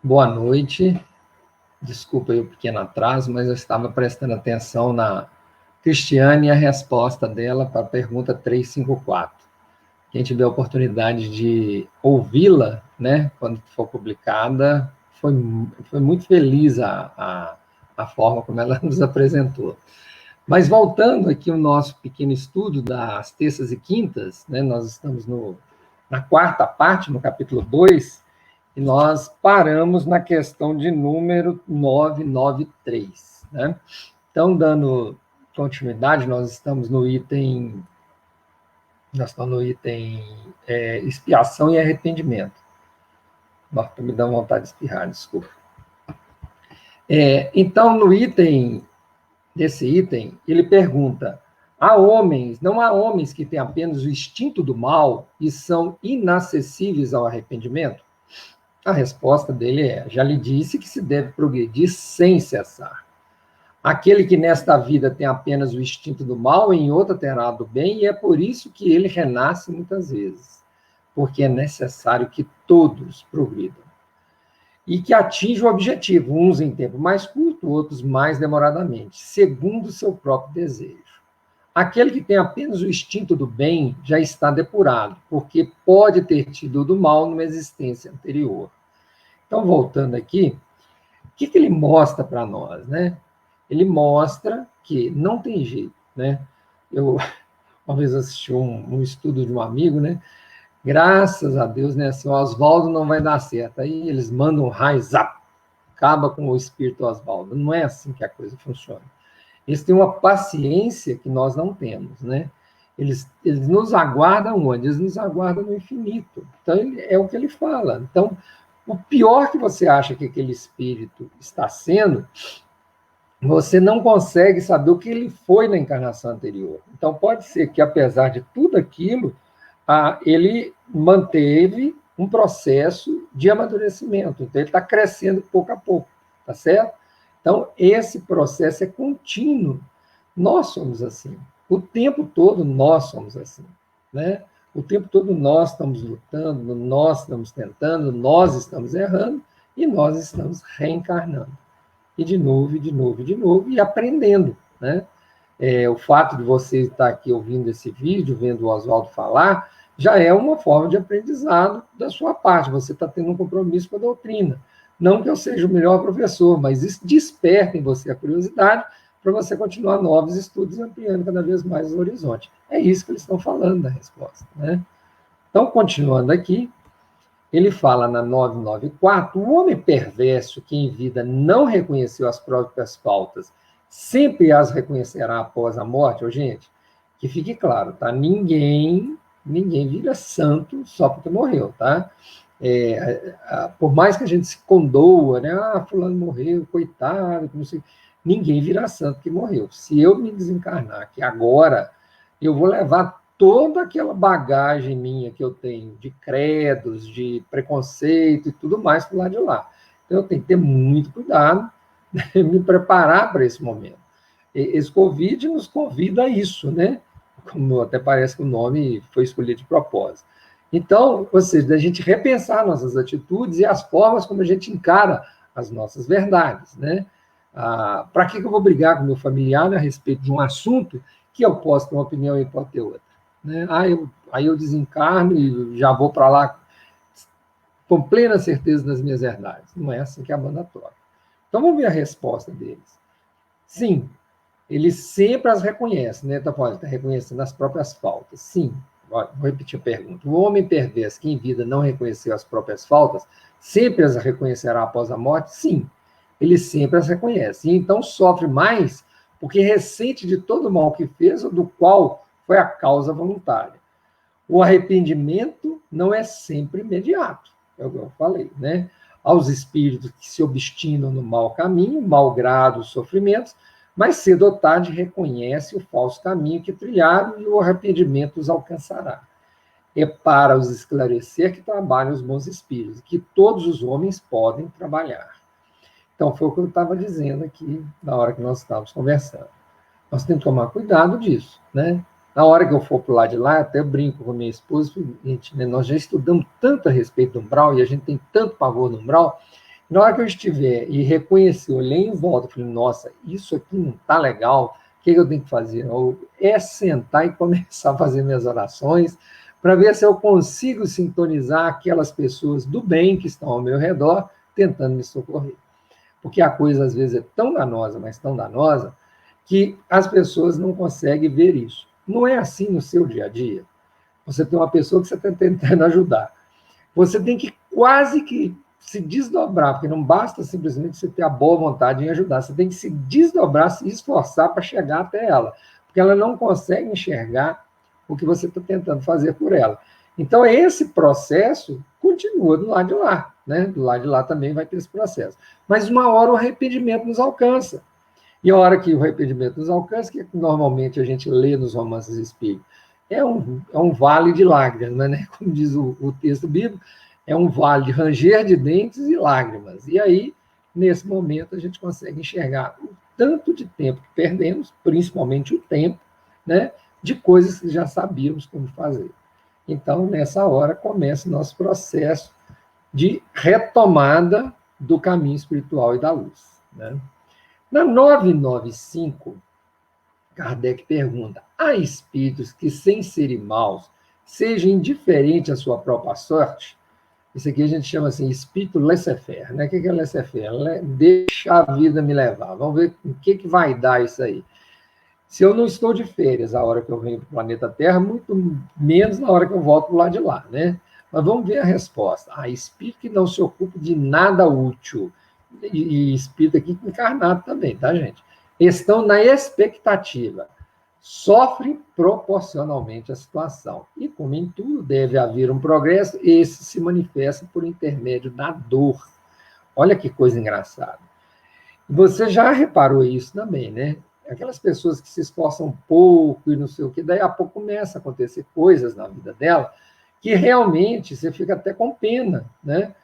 Boa noite. Desculpa aí o pequeno atraso, mas eu estava prestando atenção na Cristiane e a resposta dela para a pergunta 354. Quem tiver a oportunidade de ouvi-la, né, quando for publicada, foi muito feliz a forma como ela nos apresentou. Mas voltando aqui ao nosso pequeno estudo das terças e quintas, né, nós estamos na quarta parte, no capítulo 2, e nós paramos na questão de número 993. Né? Então, dando continuidade, nós estamos no item expiação e arrependimento. Nossa, me dá vontade de espirrar, desculpa. Então, nesse item, ele pergunta: não há homens que têm apenas o instinto do mal e são inacessíveis ao arrependimento? A resposta dele é: já lhe disse que se deve progredir sem cessar. Aquele que nesta vida tem apenas o instinto do mal, em outra terá do bem, e é por isso que ele renasce muitas vezes, porque é necessário que todos progridam e que atinjam o objetivo, uns em tempo mais curto, outros mais demoradamente, segundo o seu próprio desejo. Aquele que tem apenas o instinto do bem já está depurado, porque pode ter tido o do mal numa existência anterior. Então, voltando aqui, o que ele mostra para nós, né? Ele mostra que não tem jeito, né? Eu uma vez assisti um estudo de um amigo, né? Graças a Deus, né? Assim, o Oswaldo não vai dar certo. Aí eles mandam um raio, zap, acaba com o espírito Oswaldo. Não é assim que a coisa funciona. Eles têm uma paciência que nós não temos, né? Eles nos aguardam onde? Eles nos aguardam no infinito. Então, é o que ele fala. Então, o pior que você acha que aquele espírito está sendo, você não consegue saber o que ele foi na encarnação anterior. Então, pode ser que, apesar de tudo aquilo, ele manteve um processo de amadurecimento. Então, ele está crescendo pouco a pouco, tá certo? Então, esse processo é contínuo. Nós somos assim. O tempo todo nós somos assim, né? O tempo todo nós estamos lutando, nós estamos tentando, nós estamos errando e nós estamos reencarnando. E de novo, e de novo, e de novo, e aprendendo, né? O fato de você estar aqui ouvindo esse vídeo, vendo o Oswaldo falar, já é uma forma de aprendizado da sua parte. Você está tendo um compromisso com a doutrina. Não que eu seja o melhor professor, mas isso desperta em você a curiosidade para você continuar novos estudos ampliando cada vez mais o horizonte. É isso que eles estão falando na resposta, né? Então, continuando aqui, ele fala na 994, o homem perverso que em vida não reconheceu as próprias faltas, sempre as reconhecerá após a morte. Gente, que fique claro, tá? Ninguém vira santo só porque morreu, tá? Por mais que a gente se condoa, né? Fulano morreu, coitado, não sei, ninguém vira santo que morreu. Se eu me desencarnar aqui agora, eu vou levar toda aquela bagagem minha que eu tenho de credos, de preconceito e tudo mais para o lado de lá. Então, eu tenho que ter muito cuidado, né, me preparar para esse momento. Esse Covid nos convida a isso, né? Como até parece que o nome foi escolhido de propósito. Então, ou seja, a gente repensar nossas atitudes e as formas como a gente encara as nossas verdades, né? Para que eu vou brigar com meu familiar a respeito de um assunto que eu posso ter uma opinião e pode ter outra? Né? Aí eu desencarno e já vou para lá com plena certeza das minhas verdades. Não é assim que a banda toca. Então, vamos ver a resposta deles. Sim, eles sempre as reconhecem, né? Está reconhecendo as próprias faltas. Sim, vou repetir a pergunta. O homem perverso que em vida não reconheceu as próprias faltas, sempre as reconhecerá após a morte? Sim, ele sempre as reconhece. E então sofre mais porque ressente de todo o mal que fez ou do qual foi a causa voluntária. O arrependimento não é sempre imediato, é o que eu falei, né? Aos espíritos que se obstinam no mau caminho, malgrado os sofrimentos, mas cedo ou tarde reconhece o falso caminho que trilharam e o arrependimento os alcançará. É para os esclarecer que trabalham os bons espíritos, que todos os homens podem trabalhar. Então, foi o que eu estava dizendo aqui na hora que nós estávamos conversando. Nós temos que tomar cuidado disso, né? Na hora que eu for para o lado de lá, até eu brinco com minha esposa, gente, né, nós já estudamos tanto a respeito do umbral e a gente tem tanto pavor no umbral, Na hora que eu estiver e reconhecer, olhei em volta, falei, nossa, isso aqui não está legal, o que eu tenho que fazer? É sentar e começar a fazer minhas orações, para ver se eu consigo sintonizar aquelas pessoas do bem que estão ao meu redor, tentando me socorrer. Porque a coisa, às vezes, é tão danosa, mas tão danosa, que as pessoas não conseguem ver isso. Não é assim no seu dia a dia. Você tem uma pessoa que você está tentando ajudar. Você tem que quase que se desdobrar, porque não basta simplesmente você ter a boa vontade em ajudar, você tem que se desdobrar, se esforçar para chegar até ela, porque ela não consegue enxergar o que você está tentando fazer por ela. Então, esse processo continua do lado de lá, né? Do lado de lá também vai ter esse processo. Mas uma hora o arrependimento nos alcança. E a hora que o arrependimento nos alcança, que normalmente a gente lê nos romances espíritas, é um vale de lágrimas, né? Como diz o texto bíblico, é um vale de ranger de dentes e lágrimas. E aí, nesse momento, a gente consegue enxergar o tanto de tempo que perdemos, principalmente o tempo, né? De coisas que já sabíamos como fazer. Então, nessa hora, começa o nosso processo de retomada do caminho espiritual e da luz, né? Na 995, Kardec pergunta: há espíritos que, sem serem maus, sejam indiferentes à sua própria sorte? Isso aqui a gente chama assim, espírito laissez-faire, né? O que é laissez-faire? Deixa a vida me levar. Vamos ver o que vai dar isso aí. Se eu não estou de férias a hora que eu venho para o planeta Terra, muito menos na hora que eu volto para o lado de lá, né? Mas vamos ver a resposta. Espírito que não se ocupa de nada útil. E espírito aqui encarnado também, tá, gente? Estão na expectativa. Sofrem proporcionalmente a situação. E, como em tudo deve haver um progresso, esse se manifesta por intermédio da dor. Olha que coisa engraçada. Você já reparou isso também, né? Aquelas pessoas que se esforçam um pouco e não sei o que, daí a pouco começa a acontecer coisas na vida dela que realmente você fica até com pena, né?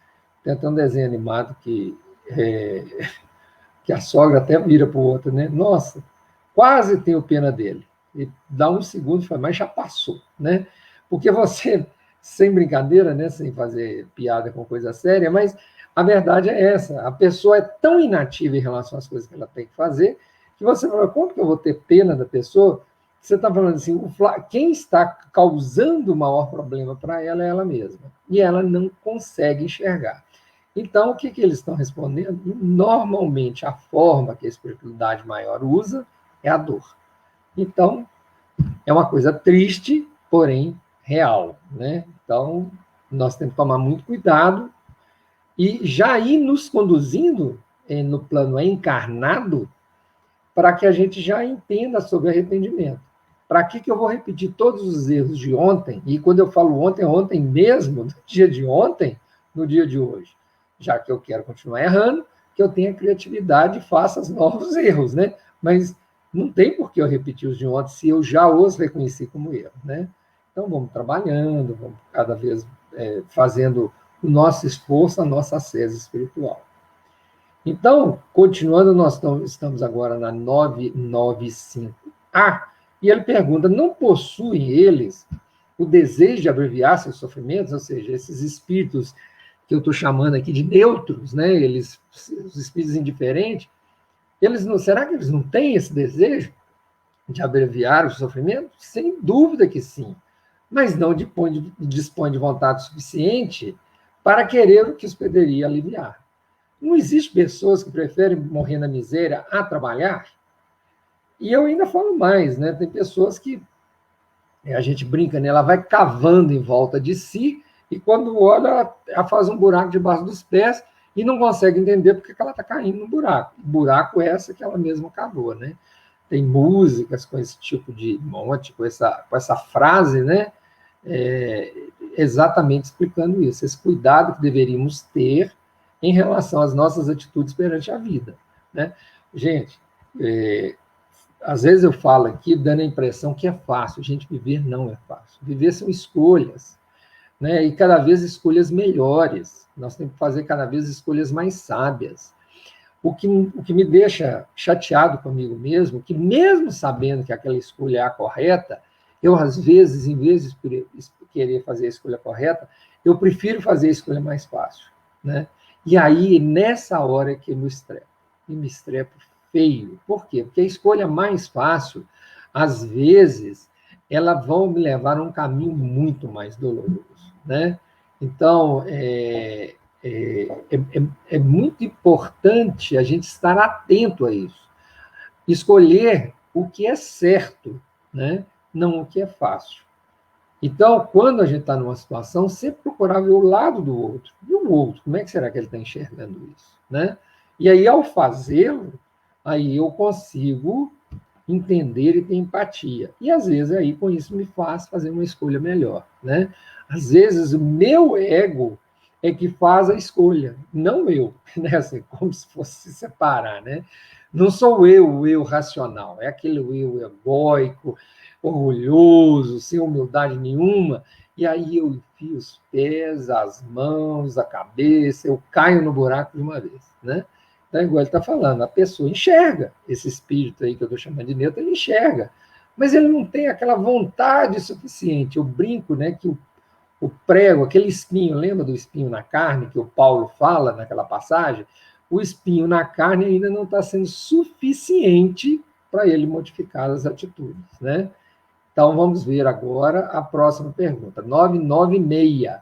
Tem até um desenho animado que a sogra até vira para o outro, né? Nossa, quase tenho pena dele. E dá um segundo e fala, mas já passou, né? Porque você, sem brincadeira, né? Sem fazer piada com coisa séria, mas a verdade é essa, a pessoa é tão inativa em relação às coisas que ela tem que fazer, que você fala, como que eu vou ter pena da pessoa? Você está falando assim, quem está causando o maior problema para ela é ela mesma. E ela não consegue enxergar. Então, o que eles estão respondendo? Normalmente, a forma que a espiritualidade maior usa é a dor. Então, é uma coisa triste, porém real, né? Então, nós temos que tomar muito cuidado e já ir nos conduzindo no plano encarnado para que a gente já entenda sobre arrependimento. Para que eu vou repetir todos os erros de ontem? E quando eu falo ontem, é ontem mesmo, no dia de ontem, no dia de hoje. Já que eu quero continuar errando, que eu tenha criatividade e faça os novos erros, né? Mas não tem por que eu repetir os de ontem se eu já os reconheci como erro, né? Então, vamos trabalhando, vamos cada vez fazendo o nosso esforço, a nossa ascese espiritual. Então, continuando, nós estamos agora na 995A, e ele pergunta, não possuem eles o desejo de abreviar seus sofrimentos? Ou seja, esses espíritos que eu estou chamando aqui de neutros, né? Os espíritos indiferentes, será que eles não têm esse desejo de abreviar o sofrimento? Sem dúvida que sim, mas não dispõe de vontade suficiente para querer o que os poderia aliviar. Não existe pessoas que preferem morrer na miséria a trabalhar? E eu ainda falo mais, né? Tem pessoas que a gente brinca, né? Ela vai cavando em volta de si e quando olha, ela faz um buraco debaixo dos pés e não consegue entender porque ela está caindo no buraco. Buraco essa que ela mesma cavou, né? Tem músicas com esse tipo de monte, com essa frase, né? Exatamente explicando isso, esse cuidado que deveríamos ter em relação às nossas atitudes perante a vida, né? Gente, às vezes eu falo aqui dando a impressão que é fácil. Gente, viver não é fácil. Viver são escolhas, né? E cada vez escolhas melhores. Nós temos que fazer cada vez escolhas mais sábias. O que me deixa chateado comigo mesmo, que mesmo sabendo que aquela escolha é a correta, eu, às vezes, em vez de querer fazer a escolha correta, eu prefiro fazer a escolha mais fácil, né? E aí, nessa hora que eu me estrepo. E me estrepo feio. Por quê? Porque a escolha mais fácil, às vezes, ela vão me levar a um caminho muito mais doloroso, né? Então, é muito importante a gente estar atento a isso. Escolher o que é certo, né? Não o que é fácil. Então, quando a gente está numa situação, sempre procurar ver o lado do outro. E o outro, como é que será que ele está enxergando isso? Né? E aí, ao fazê-lo, aí eu consigo entender e ter empatia. E, às vezes, aí com isso me faz fazer uma escolha melhor. Né? Às vezes, o meu ego é que faz a escolha, não eu. Né? Assim, como se fosse se separar. Né? Não sou eu o eu racional, é aquele eu egóico, orgulhoso, sem humildade nenhuma, e aí eu enfio os pés, as mãos, a cabeça, eu caio no buraco de uma vez, né? Então, igual ele está falando, a pessoa enxerga esse espírito aí que eu estou chamando de neutro, ele enxerga, mas ele não tem aquela vontade suficiente. Eu brinco, né, que o prego, aquele espinho, lembra do espinho na carne que o Paulo fala naquela passagem? O espinho na carne ainda não está sendo suficiente para ele modificar as atitudes, né? Então, vamos ver agora a próxima pergunta, 996.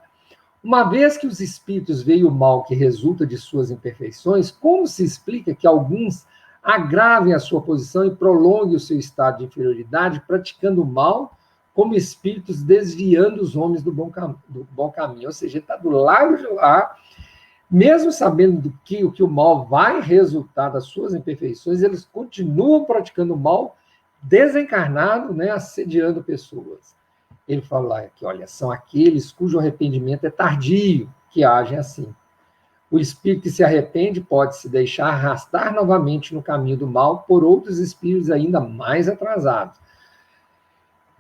Uma vez que os espíritos veem o mal que resulta de suas imperfeições, como se explica que alguns agravem a sua posição e prolonguem o seu estado de inferioridade, praticando o mal, como espíritos desviando os homens do bom caminho? Ou seja, ele está do lado de lá, mesmo sabendo que o mal vai resultar das suas imperfeições, eles continuam praticando o mal, desencarnado, né, assediando pessoas. Ele fala aqui, olha, são aqueles cujo arrependimento é tardio, que agem assim. O espírito que se arrepende pode se deixar arrastar novamente no caminho do mal por outros espíritos ainda mais atrasados.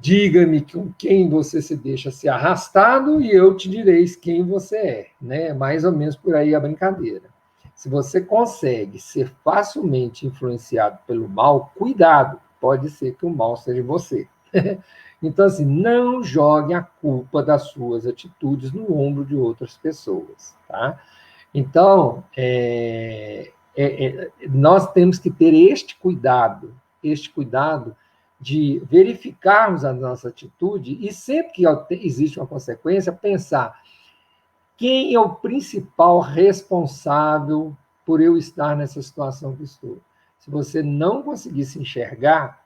Diga-me com quem você se deixa ser arrastado e eu te direis quem você é, né? Mais ou menos por aí a brincadeira. Se você consegue ser facilmente influenciado pelo mal, cuidado, pode ser que o mal seja você. Então, assim, não jogue a culpa das suas atitudes no ombro de outras pessoas, tá? Então, nós temos que ter este cuidado de verificarmos a nossa atitude e sempre que existe uma consequência, pensar quem é o principal responsável por eu estar nessa situação que estou. Se você não conseguir se enxergar,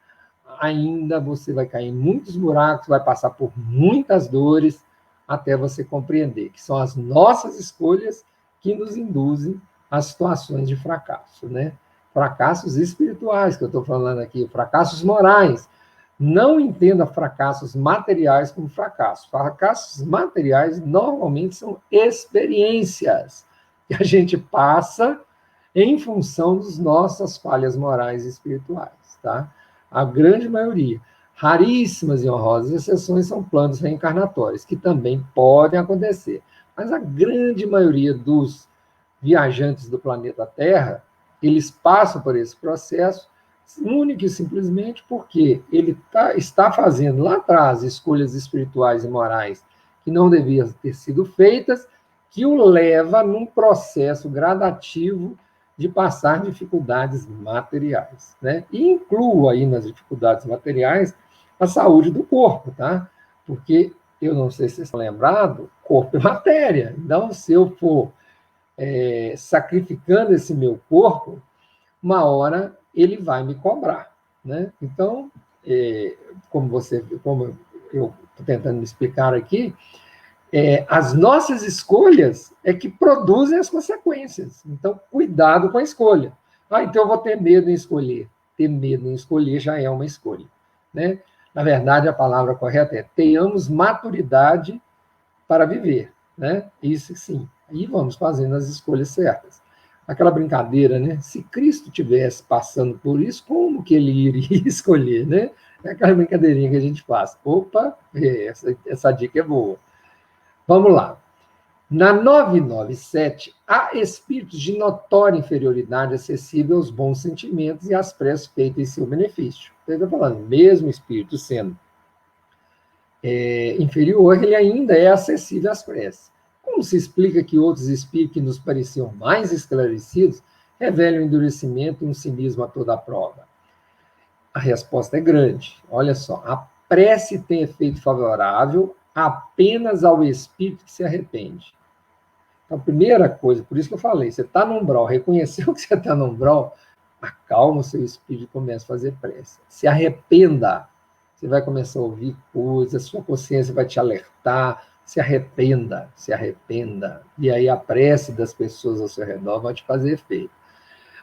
ainda você vai cair em muitos buracos, vai passar por muitas dores, até você compreender que são as nossas escolhas que nos induzem a situações de fracasso, né? Fracassos espirituais, que eu estou falando aqui, fracassos morais. Não entenda fracassos materiais como fracasso. Fracassos materiais normalmente são experiências que a gente passa em função das nossas falhas morais e espirituais, tá? A grande maioria. Raríssimas e honrosas exceções são planos reencarnatórios, que também podem acontecer. Mas a grande maioria dos viajantes do planeta Terra, eles passam por esse processo única e simplesmente porque ele está fazendo lá atrás escolhas espirituais e morais que não deviam ter sido feitas, que o leva num processo gradativo de passar dificuldades materiais, né? E incluo aí nas dificuldades materiais a saúde do corpo, tá? Porque, eu não sei se vocês estão lembrados, corpo é matéria. Então, se eu for sacrificando esse meu corpo, uma hora ele vai me cobrar, né? Então, como eu estou tentando me explicar aqui, as nossas escolhas é que produzem as consequências. Então, cuidado com a escolha. Então eu vou ter medo em escolher. Ter medo em escolher já é uma escolha, né? Na verdade, a palavra correta é tenhamos maturidade para viver, né? Isso sim. Aí vamos fazendo as escolhas certas. Aquela brincadeira, né? Se Cristo tivesse passando por isso, como que ele iria escolher, né? É aquela brincadeirinha que a gente faz. Opa, essa dica é boa. Vamos lá. Na 997, há espíritos de notória inferioridade acessível aos bons sentimentos e às preces feitas em seu benefício. Então, eu estou falando, mesmo espírito sendo inferior, ele ainda é acessível às preces. Com como se explica que outros espíritos que nos pareciam mais esclarecidos revelam um endurecimento e um cinismo a toda a prova? A resposta é grande. Olha só, a prece tem efeito favorável apenas ao espírito que se arrepende. Então, a primeira coisa, por isso que eu falei, você está no umbral, reconheceu que você está no umbral, acalma o seu espírito e começa a fazer prece. Se arrependa. Você vai começar a ouvir coisas, sua consciência vai te alertar. Se arrependa, se arrependa. E aí a prece das pessoas ao seu redor vai te fazer efeito.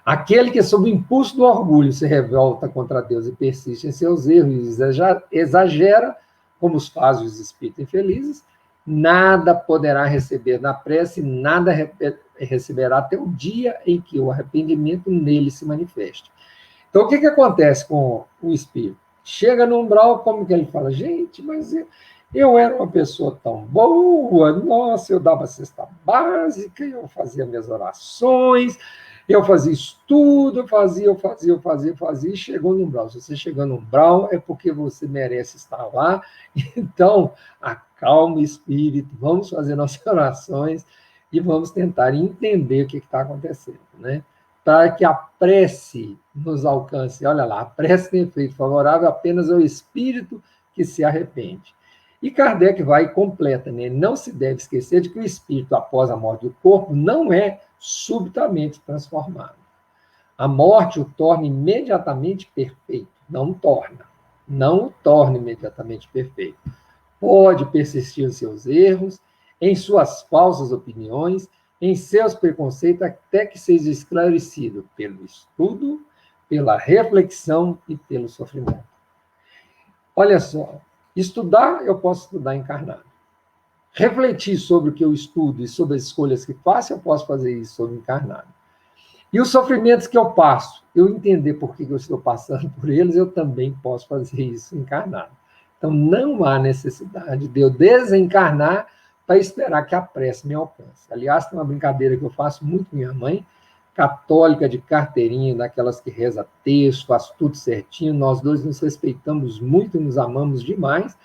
Aquele que, sob o impulso do orgulho, se revolta contra Deus e persiste em seus erros e exagera, como os fazem os espíritos infelizes, nada poderá receber na prece, nada receberá até o dia em que o arrependimento nele se manifeste. Então, o que acontece com o espírito? Chega no umbral, como que ele fala? Gente, mas eu era uma pessoa tão boa, nossa, eu dava cesta básica, eu fazia minhas orações, eu fazia estudo, eu fazia, e chegou no umbral. Se você chegou no umbral, é porque você merece estar lá. Então, acalme o espírito, vamos fazer nossas orações e vamos tentar entender o que está acontecendo, né? Para que a prece nos alcance. Olha lá, a prece tem efeito favorável apenas ao espírito que se arrepende. E Kardec vai e completa, né? Não se deve esquecer de que o espírito, após a morte do corpo, não é subitamente transformado. A morte o torna imediatamente perfeito. Não o torna imediatamente perfeito. Pode persistir em seus erros, em suas falsas opiniões, em seus preconceitos, até que seja esclarecido pelo estudo, pela reflexão e pelo sofrimento. Olha só, estudar, eu posso estudar encarnado. Refletir sobre o que eu estudo e sobre as escolhas que faço, eu posso fazer isso sobre encarnado. E os sofrimentos que eu passo, eu entender por que eu estou passando por eles, eu também posso fazer isso encarnado. Então, não há necessidade de eu desencarnar para esperar que a prece me alcance. Aliás, tem uma brincadeira que eu faço muito com minha mãe, católica de carteirinha, daquelas que reza texto, faz tudo certinho, nós dois nos respeitamos muito, nos amamos demais.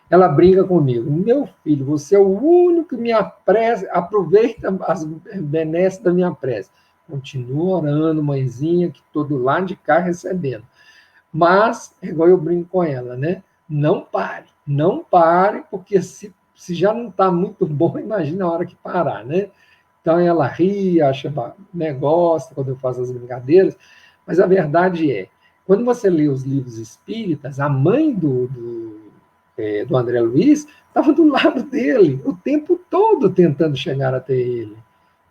Ela brinca comigo, meu filho, você é o único que me aproveita as benesses da minha prece. Continua orando, mãezinha, que estou do lado de cá recebendo. Mas, igual eu brinco com ela, né? Não pare, porque se já não está muito bom, imagina a hora que parar, né? Então ela ri, acha, né, gosta quando eu faço as brincadeiras, mas a verdade é, quando você lê os livros espíritas, a mãe do André Luiz estava do lado dele, o tempo todo tentando chegar até ele.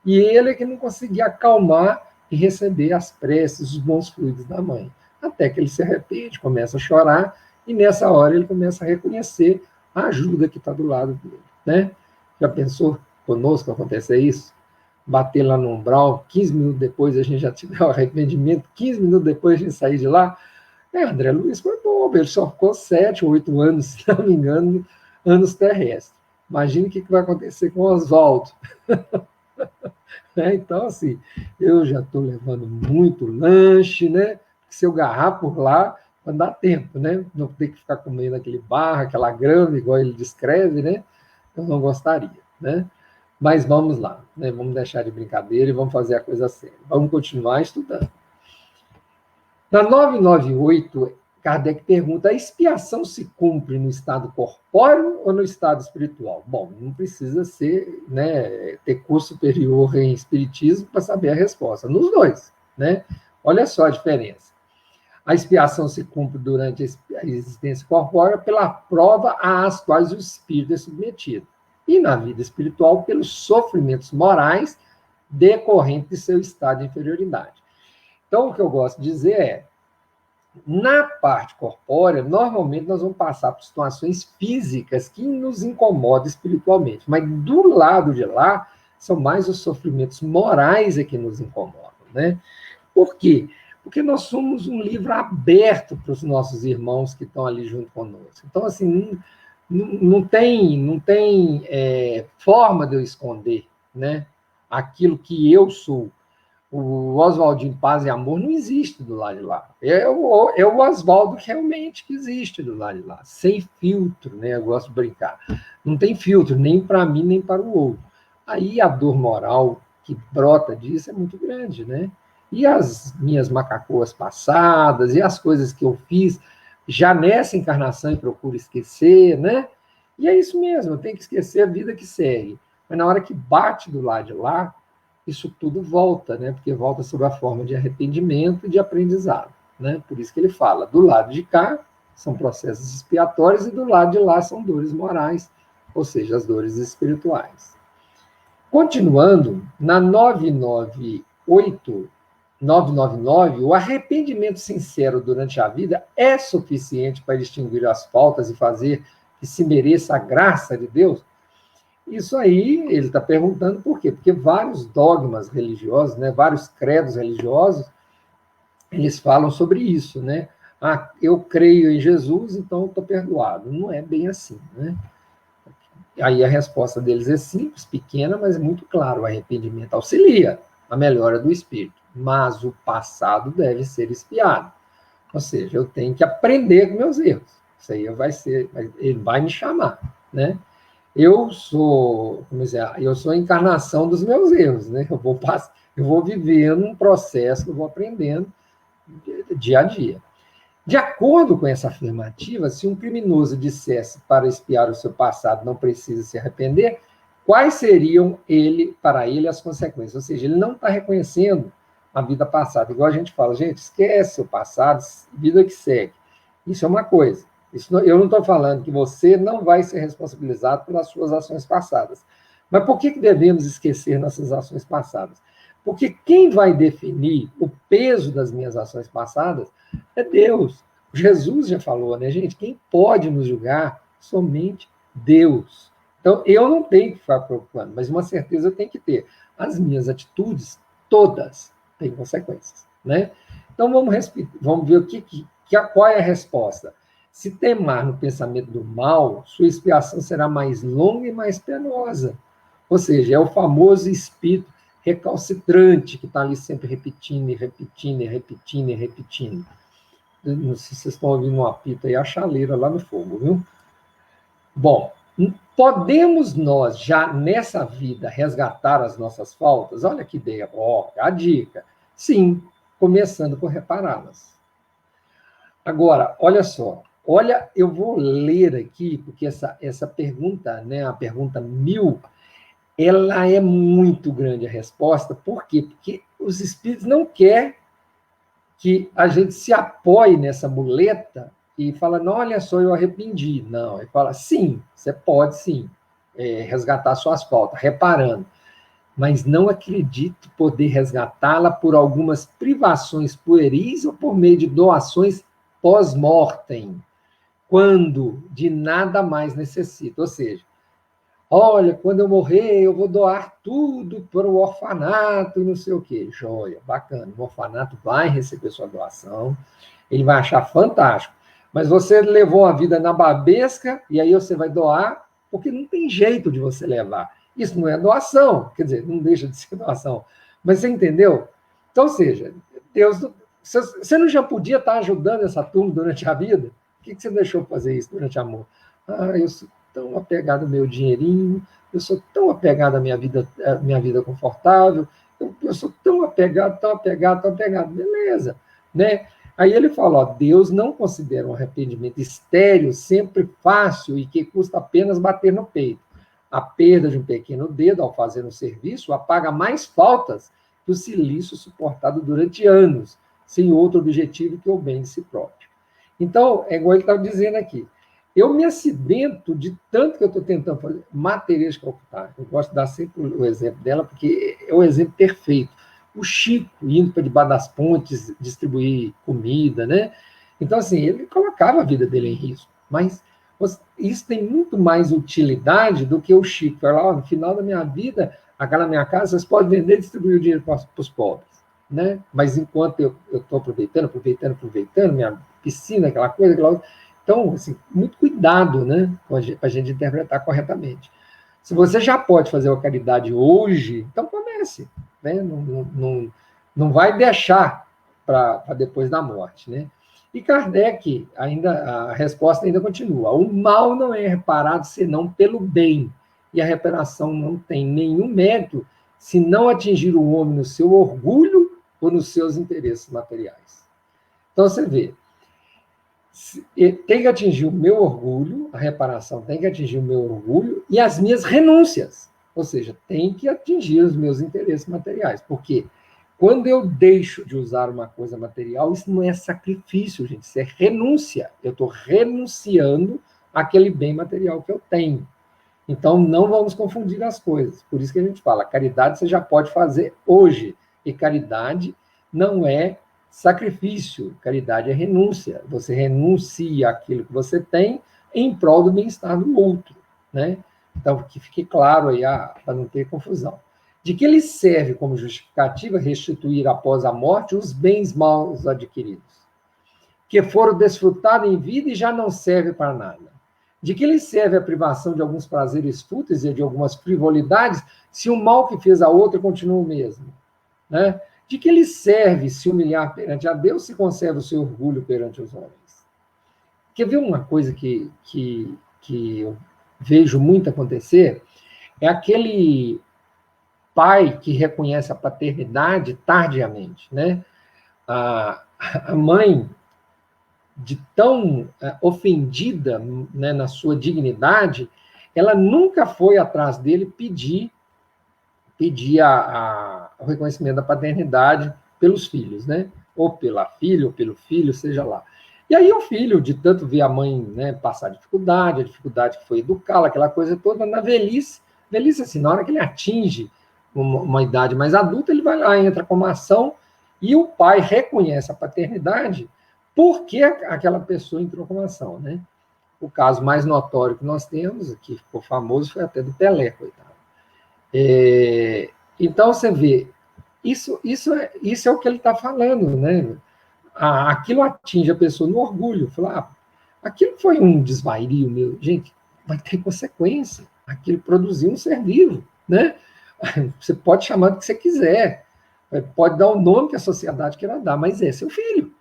E ele é que não conseguia acalmar e receber as preces, os bons fluidos da mãe. Até que ele se arrepende, começa a chorar, e nessa hora ele começa a reconhecer a ajuda que está do lado dele, né? Já pensou conosco acontecer isso? Bater lá no umbral, 15 minutos depois a gente já tiver o arrependimento, 15 minutos depois a gente sair de lá. André Luiz foi bobo, ele só ficou 7 ou 8 anos, se não me engano, anos terrestres. Imagina o que vai acontecer com o Oswaldo. Então, assim, eu já estou levando muito lanche, né? Se eu agarrar por lá, vai dar tempo, né? Não ter que ficar comendo aquele barro, aquela grama, igual ele descreve, né? Eu não gostaria, né? Mas vamos lá, né? Vamos deixar de brincadeira e vamos fazer a coisa séria. Vamos continuar estudando. Na 998, Kardec pergunta, a expiação se cumpre no estado corpóreo ou no estado espiritual? Bom, não precisa ser, né, ter curso superior em espiritismo para saber a resposta. Nos dois, né? Olha só a diferença. A expiação se cumpre durante a existência corpórea pela prova às quais o espírito é submetido. E na vida espiritual, pelos sofrimentos morais decorrentes de seu estado de inferioridade. Então, o que eu gosto de dizer é, na parte corpórea, normalmente nós vamos passar por situações físicas que nos incomodam espiritualmente, mas do lado de lá, são mais os sofrimentos morais que nos incomodam, né? Por quê? Porque nós somos um livro aberto para os nossos irmãos que estão ali junto conosco. Então, assim, não tem forma de eu esconder, né, aquilo que eu sou. O Oswaldinho Paz e Amor não existe do lado de lá. É o Oswaldo realmente que existe do lado de lá, sem filtro, né? Eu gosto de brincar. Não tem filtro, nem para mim, nem para o outro. aí a dor moral que brota disso é muito grande, né? E as minhas macacoas passadas, e as coisas que eu fiz já nessa encarnação e procuro esquecer, né? E é isso mesmo, eu tenho que esquecer a vida que segue. Mas na hora que bate do lado de lá, isso tudo volta, né? Porque volta sob a forma de arrependimento e de aprendizado, né? Por isso que ele fala, do lado de cá são processos expiatórios e do lado de lá são dores morais, ou seja, as dores espirituais. Continuando, na 999, o arrependimento sincero durante a vida é suficiente para extinguir as faltas e fazer que se mereça a graça de Deus? Isso aí, ele está perguntando por quê? Porque vários dogmas religiosos, né, vários credos religiosos, eles falam sobre isso, né? Ah, eu creio em Jesus, então eu estou perdoado. Não é bem assim, né? Aí a resposta deles é simples, pequena, mas é muito claro. O arrependimento auxilia a melhora do espírito, mas o passado deve ser expiado. Ou seja, eu tenho que aprender com meus erros. Isso aí ele vai me chamar, né? Eu sou a encarnação dos meus erros, né? Eu vou vivendo um processo, eu vou aprendendo dia a dia. De acordo com essa afirmativa, se um criminoso dissesse para expiar o seu passado não precisa se arrepender, quais seriam para ele as consequências? Ou seja, ele não está reconhecendo a vida passada. Igual a gente fala, gente, esquece o passado, vida que segue. Isso é uma coisa. Eu não estou falando que você não vai ser responsabilizado pelas suas ações passadas. Mas por que devemos esquecer nossas ações passadas? Porque quem vai definir o peso das minhas ações passadas é Deus. Jesus já falou, né, gente? Quem pode nos julgar? Somente Deus. Então, eu não tenho que ficar preocupando, mas uma certeza eu tenho que ter. As minhas atitudes, todas, têm consequências, né? Então, vamos ver qual é a resposta. Se temar no pensamento do mal, sua expiação será mais longa e mais penosa. Ou seja, é o famoso espírito recalcitrante que está ali sempre repetindo e repetindo e repetindo e repetindo. Não sei se vocês estão ouvindo um apito aí, a chaleira lá no fogo, viu? Bom, podemos nós, já nessa vida, resgatar as nossas faltas? Olha que ideia, a dica. Sim, começando por repará-las. Agora, olha só, eu vou ler aqui, porque essa pergunta, né, a pergunta 1000, ela é muito grande a resposta. Por quê? Porque os espíritos não querem que a gente se apoie nessa muleta e fala, não, olha só, eu arrependi. Não, ele fala, sim, você pode sim resgatar suas faltas, reparando, mas não acredito poder resgatá-la por algumas privações pueris ou por meio de doações pós-mortem, quando de nada mais necessito. Ou seja, olha, quando eu morrer, eu vou doar tudo para o orfanato e não sei o quê. Joia, bacana. O orfanato vai receber sua doação, ele vai achar fantástico. Mas você levou a vida na babesca e aí você vai doar, porque não tem jeito de você levar. Isso não é doação, quer dizer, não deixa de ser doação. Mas você entendeu? Então, ou seja, Deus, você não já podia estar ajudando essa turma durante a vida? Por que você deixou fazer isso durante a amor? Ah, eu sou tão apegado ao meu dinheirinho, eu sou tão apegado à minha vida confortável, eu sou tão apegado, tão apegado, tão apegado. Beleza, né? Aí ele fala, ó, Deus não considera um arrependimento estéril sempre fácil e que custa apenas bater no peito. A perda de um pequeno dedo ao fazer um serviço apaga mais faltas que o silício suportado durante anos, sem outro objetivo que o bem de si próprio. Então, é igual ele estava dizendo aqui, eu me acidento de tanto que eu estou tentando fazer. Materias Calcutá, eu gosto de dar sempre o exemplo dela, porque é o exemplo perfeito. O Chico indo para debaixo das pontes distribuir comida, né? Então, assim, ele colocava a vida dele em risco. Mas isso tem muito mais utilidade do que o Chico. Falar, no final da minha vida, aquela minha casa, vocês podem vender e distribuir o dinheiro para os pobres. Né? Mas enquanto eu estou aproveitando, minha piscina, aquela coisa, aquela outra. Então, assim, muito cuidado, né, para a gente interpretar corretamente. Se você já pode fazer a caridade hoje, então comece. Né? Não vai deixar para depois da morte. Né? E Kardec, a resposta ainda continua. O mal não é reparado senão pelo bem. e a reparação não tem nenhum mérito se não atingir o homem no seu orgulho ou nos seus interesses materiais. Então, você vê, tem que atingir o meu orgulho, a reparação tem que atingir o meu orgulho e as minhas renúncias, ou seja, tem que atingir os meus interesses materiais, porque quando eu deixo de usar uma coisa material, isso não é sacrifício, gente, isso é renúncia. Eu estou renunciando àquele bem material que eu tenho. Então, não vamos confundir as coisas. Por isso que a gente fala, caridade você já pode fazer hoje. E caridade não é sacrifício, caridade é renúncia. Você renuncia àquilo que você tem em prol do bem-estar do outro, né? Então, que fique claro aí, para não ter confusão. De que lhe serve como justificativa restituir após a morte os bens mal adquiridos, que foram desfrutados em vida e já não servem para nada? De que lhe serve a privação de alguns prazeres fúteis e de algumas frivolidades, se o mal que fez a outra continua o mesmo? Né? De que lhe serve se humilhar perante a Deus, se conserva o seu orgulho perante os homens? Quer ver uma coisa que eu vejo muito acontecer? É aquele pai que reconhece a paternidade tardiamente, né? A mãe, de tão ofendida, né, na sua dignidade, ela nunca foi atrás dele pedir o reconhecimento da paternidade pelos filhos, né? Ou pela filha, ou pelo filho, seja lá. E aí o filho, de tanto ver a mãe, né, passar dificuldade, a dificuldade que foi educá-la, aquela coisa toda, na velhice assim, na hora que ele atinge uma idade mais adulta, ele vai lá, entra com uma ação, e o pai reconhece a paternidade porque aquela pessoa entrou com uma ação, né? O caso mais notório que nós temos, que ficou famoso, foi até do Pelé, coitado. Então, você vê, isso é o que ele está falando, né? Aquilo atinge a pessoa no orgulho, falar, aquilo foi um desvario meu. Gente, vai ter consequência. Aquilo produziu um ser vivo, né? Você pode chamar do que você quiser, pode dar o nome que a sociedade queira dar, mas é seu filho.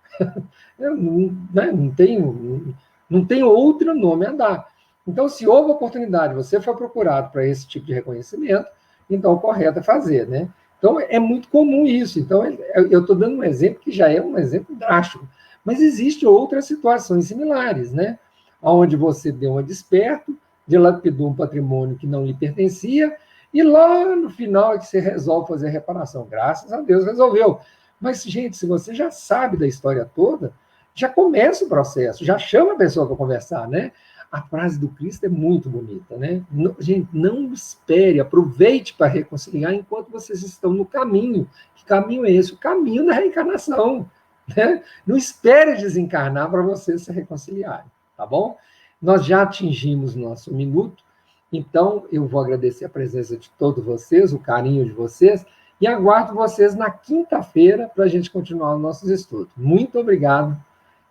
Não tem outro nome a dar. Então, se houve oportunidade, você foi procurado para esse tipo de reconhecimento, então o correto é fazer, né? Então, é muito comum isso. Então, eu estou dando um exemplo que já é um exemplo drástico, mas existem outras situações similares, né? Onde você deu uma desperto, dilapidou um patrimônio que não lhe pertencia, e lá no final é que você resolve fazer a reparação. Graças a Deus resolveu. Mas, gente, se você já sabe da história toda, já começa o processo, já chama a pessoa para conversar, né? A frase do Cristo é muito bonita, né? Não, gente, não espere, aproveite para reconciliar enquanto vocês estão no caminho. Que caminho é esse? O caminho da reencarnação, né? Não espere desencarnar para vocês se reconciliarem, tá bom? Nós já atingimos nosso minuto, então eu vou agradecer a presença de todos vocês, o carinho de vocês, e aguardo vocês na quinta-feira para a gente continuar os nossos estudos. Muito obrigado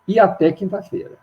e até quinta-feira.